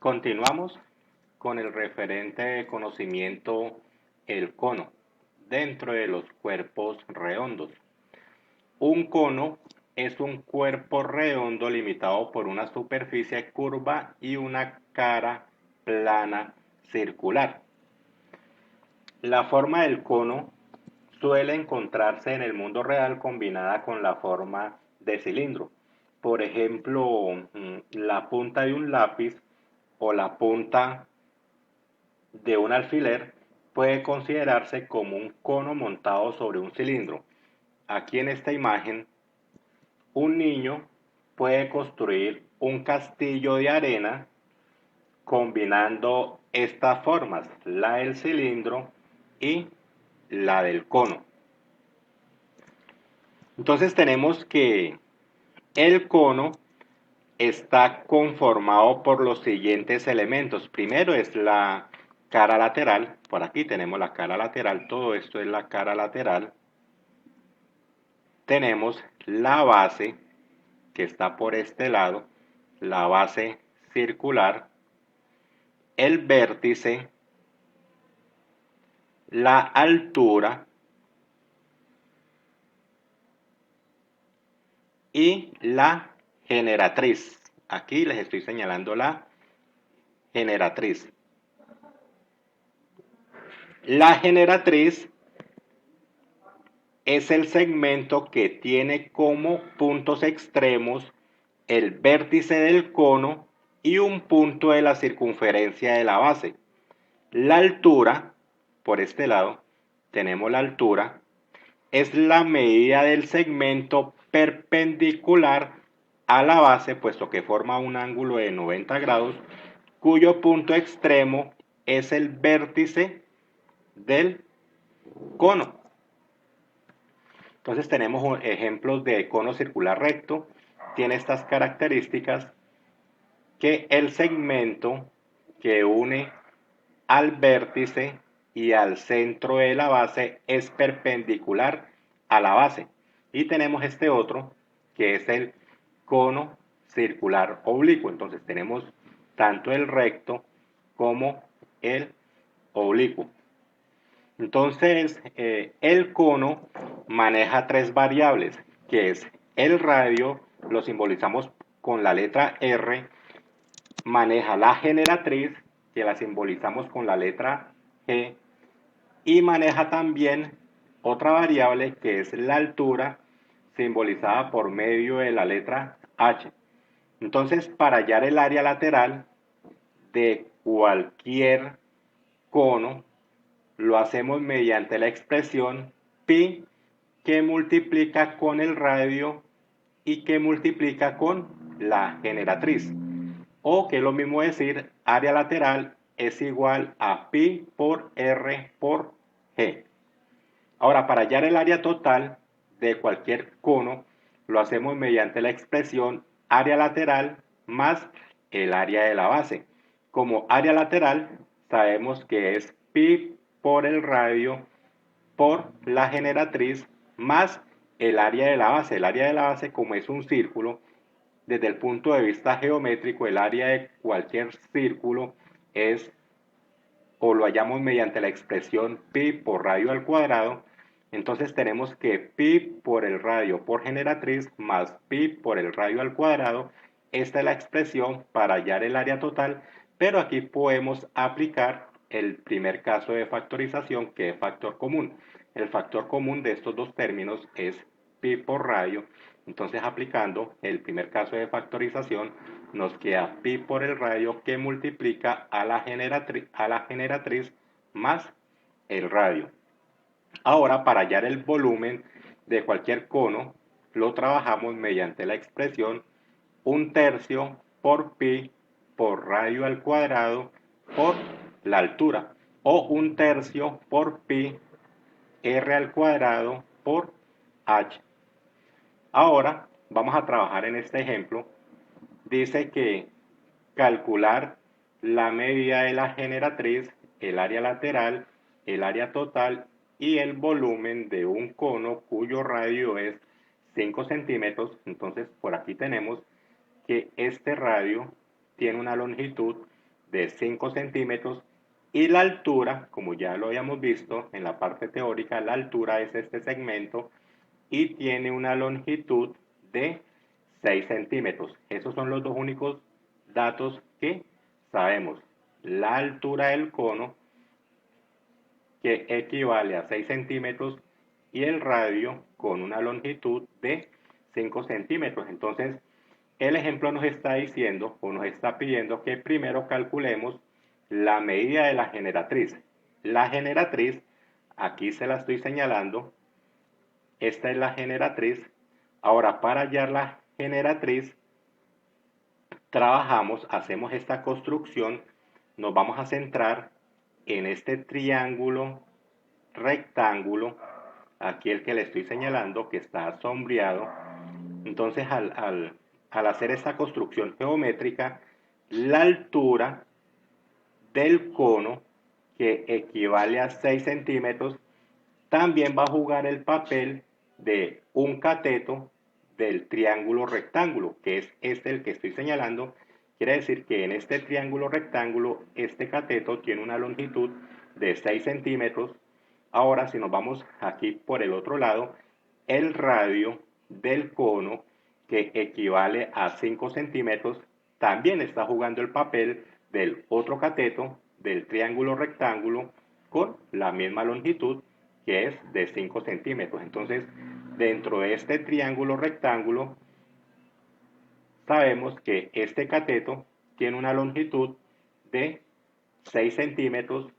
Continuamos con el referente de conocimiento, el cono, dentro de los cuerpos redondos. Un cono es un cuerpo redondo limitado por una superficie curva y una cara plana circular. La forma del cono suele encontrarse en el mundo real combinada con la forma de cilindro. Por ejemplo, la punta de un lápiz o la punta de un alfiler puede considerarse como un cono montado sobre un cilindro. Aquí en esta imagen, un niño puede construir un castillo de arena combinando estas formas, la del cilindro y la del cono. Entonces tenemos que el cono está conformado por los siguientes elementos. Primero es la cara lateral. Por aquí tenemos la cara lateral. Todo esto es la cara lateral. Tenemos la base que está por este lado, la base circular, el vértice, la altura y la generatriz. Aquí les estoy señalando la generatriz. La generatriz es el segmento que tiene como puntos extremos el vértice del cono y un punto de la circunferencia de la base. La altura, por este lado, tenemos la altura, es la medida del segmento perpendicular a la base, puesto que forma un ángulo de 90 grados, cuyo punto extremo es el vértice del cono. Entonces tenemos ejemplos de cono circular recto. Tiene estas características que el segmento que une al vértice y al centro de la base es perpendicular a la base. Y tenemos este otro que es el cono circular oblicuo. Entonces tenemos tanto el recto como el oblicuo. Entonces, el cono maneja tres variables, que es el radio, lo simbolizamos con la letra R, maneja la generatriz, que la simbolizamos con la letra G, y maneja también otra variable que es la altura, simbolizada por medio de la letra H. Entonces, para hallar el área lateral de cualquier cono, lo hacemos mediante la expresión pi que multiplica con el radio y que multiplica con la generatriz. O que es lo mismo decir, área lateral es igual a pi por r por g. Ahora, para hallar el área total de cualquier cono, lo hacemos mediante la expresión área lateral más el área de la base. Como área lateral, sabemos que es pi por el radio por la generatriz más el área de la base. El área de la base, como es un círculo, desde el punto de vista geométrico, el área de cualquier círculo es, o lo hallamos mediante la expresión pi por radio al cuadrado. Entonces tenemos que pi por el radio por generatriz más pi por el radio al cuadrado. Esta es la expresión para hallar el área total, pero aquí podemos aplicar el primer caso de factorización, que es factor común. El factor común de estos dos términos es pi por radio. Entonces, aplicando el primer caso de factorización, nos queda pi por el radio que multiplica a la generatriz más el radio. Ahora, para hallar el volumen de cualquier cono, lo trabajamos mediante la expresión 1/3 por pi por radio al cuadrado por la altura, o 1/3 por pi r al cuadrado por h. Ahora vamos a trabajar en este ejemplo. Dice que calcular la medida de la generatriz, el área lateral, el área total y el volumen de un cono cuyo radio es 5 centímetros. Entonces por aquí tenemos que este radio tiene una longitud de 5 centímetros y la altura, como ya lo habíamos visto en la parte teórica, la altura es este segmento y tiene una longitud de 6 centímetros. Esos son los dos únicos datos que sabemos. La altura del cono, que equivale a 6 centímetros, y el radio con una longitud de 5 centímetros. Entonces, el ejemplo nos está diciendo o nos está pidiendo que primero calculemos la medida de la generatriz. La generatriz, aquí se la estoy señalando, esta es la generatriz. Ahora, para hallar la generatriz, trabajamos, hacemos esta construcción, nos vamos a centrar en este triángulo rectángulo, aquí el que le estoy señalando, que está sombreado. Entonces, al hacer esta construcción geométrica, la altura del cono, que equivale a 6 centímetros, también va a jugar el papel de un cateto del triángulo rectángulo, que es este el que estoy señalando. Quiere decir que en este triángulo rectángulo, este cateto tiene una longitud de 6 centímetros. Ahora, si nos vamos aquí por el otro lado, el radio del cono, que equivale a 5 centímetros, también está jugando el papel del otro cateto del triángulo rectángulo con la misma longitud, que es de 5 centímetros. Entonces, dentro de este triángulo rectángulo, sabemos que este cateto tiene una longitud de 6 centímetros,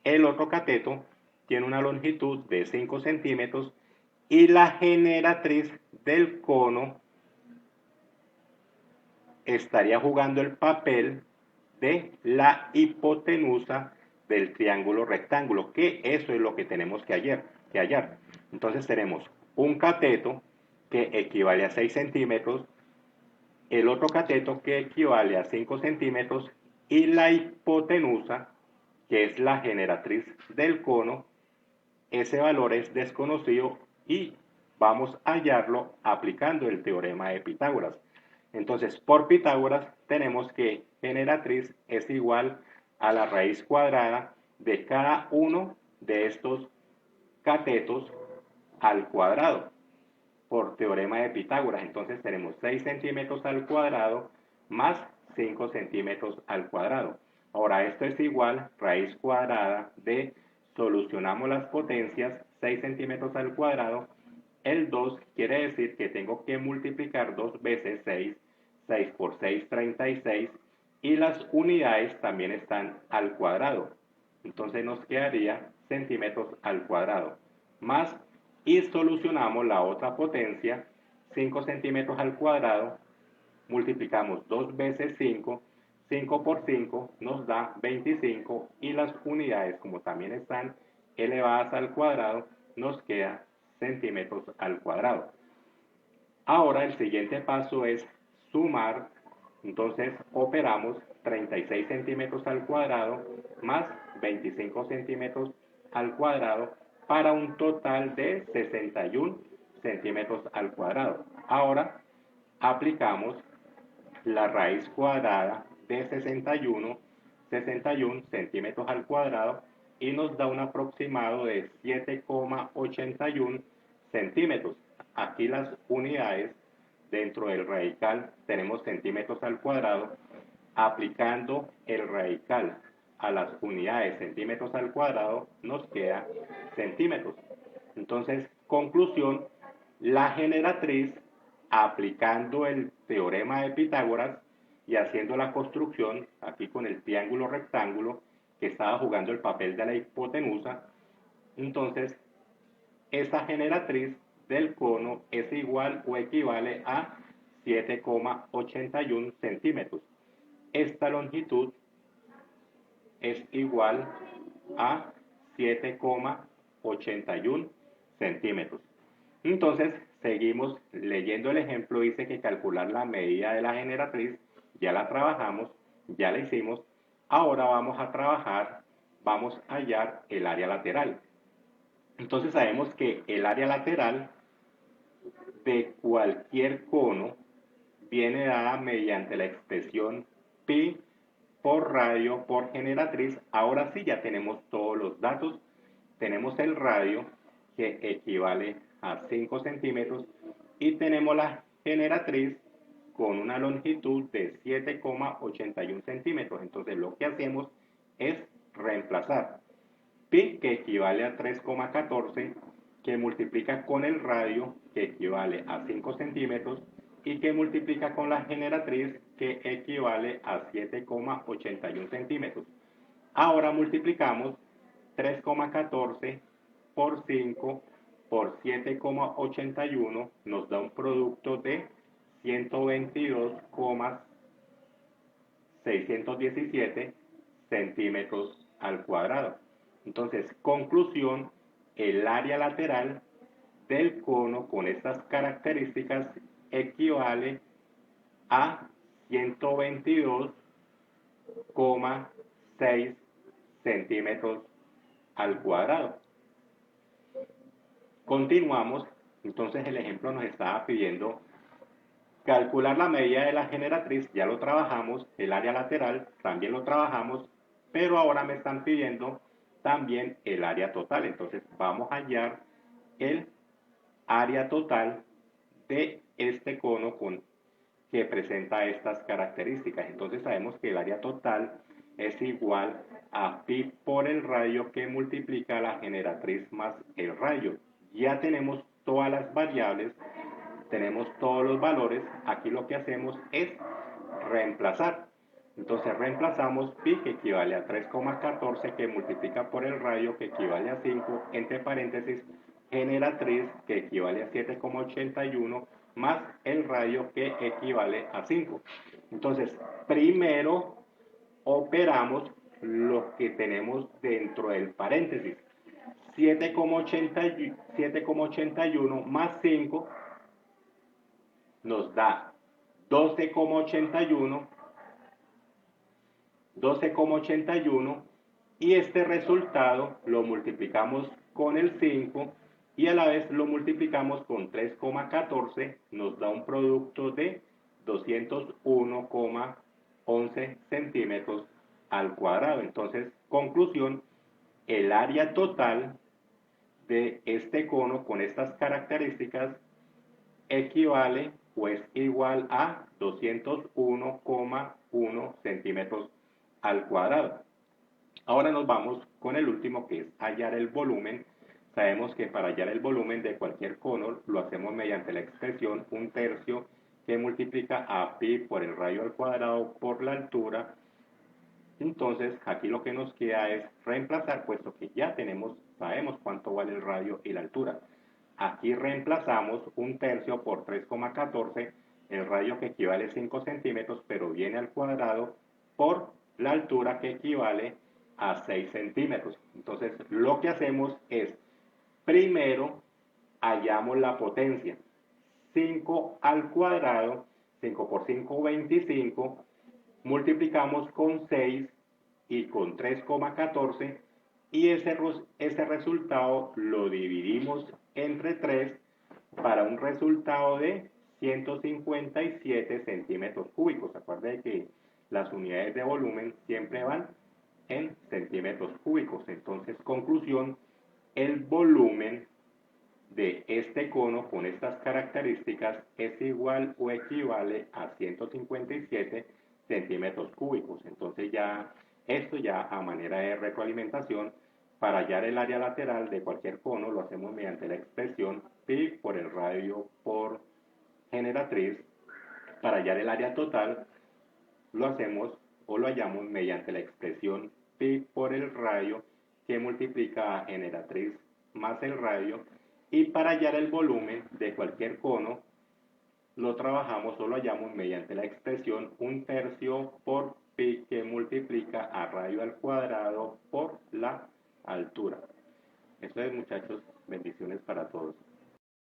el otro cateto tiene una longitud de 5 centímetros y la generatriz del cono estaría jugando el papel de la hipotenusa del triángulo rectángulo, que eso es lo que tenemos que hallar. Entonces tenemos un cateto que equivale a 6 centímetros, el otro cateto que equivale a 5 centímetros y la hipotenusa, que es la generatriz del cono. Ese valor es desconocido y vamos a hallarlo aplicando el teorema de Pitágoras. Entonces, por Pitágoras tenemos que generatriz es igual a la raíz cuadrada de cada uno de estos catetos al cuadrado, por teorema de Pitágoras. Entonces tenemos 6 centímetros al cuadrado más 5 centímetros al cuadrado. Ahora esto es igual raíz cuadrada de, solucionamos las potencias, 6 centímetros al cuadrado. El 2 quiere decir que tengo que multiplicar 2 veces 6, 6 por 6, 36, y las unidades también están al cuadrado. Entonces nos quedaría centímetros al cuadrado, más, y solucionamos la otra potencia, 5 centímetros al cuadrado, multiplicamos 2 veces 5, 5 por 5 nos da 25, y las unidades, como también están elevadas al cuadrado, nos queda centímetros al cuadrado. Ahora el siguiente paso es sumar. Entonces operamos 36 centímetros al cuadrado más 25 centímetros al cuadrado para un total de 61 centímetros al cuadrado. Ahora aplicamos la raíz cuadrada de 61 centímetros al cuadrado, y nos da un aproximado de 7,81 centímetros. Aquí las unidades dentro del radical tenemos centímetros al cuadrado. Aplicando el radical a las unidades centímetros al cuadrado, nos queda centímetros. Entonces, conclusión, la generatriz, aplicando el teorema de Pitágoras y haciendo la construcción aquí con el triángulo rectángulo que estaba jugando el papel de la hipotenusa, entonces esa generatriz del cono es igual o equivale a 7,81 centímetros. Esta longitud es igual a 7,81 centímetros. Entonces, seguimos leyendo el ejemplo. Dice que calcular la medida de la generatriz, ya la trabajamos, ya la hicimos. Ahora vamos a trabajar, vamos a hallar el área lateral. Entonces sabemos que el área lateral de cualquier cono viene dada mediante la expresión pi por radio por generatriz. Ahora sí ya tenemos todos los datos. Tenemos el radio que equivale a 5 centímetros y tenemos la generatriz con una longitud de 7,81 centímetros. Entonces lo que hacemos es reemplazar pi, que equivale a 3,14, que multiplica con el radio, que equivale a 5 centímetros, y que multiplica con la generatriz, que equivale a 7,81 centímetros. Ahora multiplicamos 3,14 por 5 por 7,81, nos da un producto de 122,617 centímetros al cuadrado. Entonces, conclusión, el área lateral del cono con estas características equivale a 122,6 centímetros al cuadrado. Continuamos, entonces el ejemplo nos estaba pidiendo calcular la medida de la generatriz, ya lo trabajamos, el área lateral también lo trabajamos, pero ahora me están pidiendo también el área total. Entonces vamos a hallar el área total de este cono que presenta estas características. Entonces sabemos que el área total es igual a pi por el radio que multiplica la generatriz más el radio. Ya tenemos todas las variables, tenemos todos los valores. Aquí lo que hacemos es reemplazar. Entonces reemplazamos pi, que equivale a 3,14, que multiplica por el radio, que equivale a 5, entre paréntesis, generatriz, que equivale a 7,81, más el radio, que equivale a 5. Entonces, primero operamos lo que tenemos dentro del paréntesis. 7,81 más 5 nos da 12,81 y este resultado lo multiplicamos con el 5 y a la vez lo multiplicamos con 3,14, nos da un producto de 201,11 centímetros al cuadrado. Entonces, conclusión, el área total de este cono con estas características equivale o es igual a 201,1 centímetros al cuadrado. Ahora nos vamos con el último, que es hallar el volumen. Sabemos que para hallar el volumen de cualquier cono lo hacemos mediante la expresión 1/3, que multiplica a pi por el radio al cuadrado por la altura. Entonces aquí lo que nos queda es reemplazar, puesto que ya sabemos cuánto vale el radio y la altura. Aquí reemplazamos 1/3 por 3,14, el radio, que equivale a 5 centímetros, pero viene al cuadrado, por la altura, que equivale a 6 centímetros. Entonces lo que hacemos es, primero hallamos la potencia. 5 al cuadrado, 5 por 5, 25, multiplicamos con 6 y con 3,14, y ese resultado lo dividimos entre 3 para un resultado de 157 centímetros cúbicos. Acuérdense que las unidades de volumen siempre van en centímetros cúbicos. Entonces, conclusión, el volumen de este cono con estas características es igual o equivale a 157 centímetros cúbicos. Entonces esto ya a manera de retroalimentación, para hallar el área lateral de cualquier cono lo hacemos mediante la expresión pi por el radio por generatriz. Para hallar el área total lo hacemos o lo hallamos mediante la expresión pi por el radio, que multiplica a generatriz más el radio. Y para hallar el volumen de cualquier cono lo trabajamos o lo hallamos mediante la expresión 1/3 por pi, que multiplica a radio al cuadrado por la altura. Eso es, muchachos, bendiciones para todos.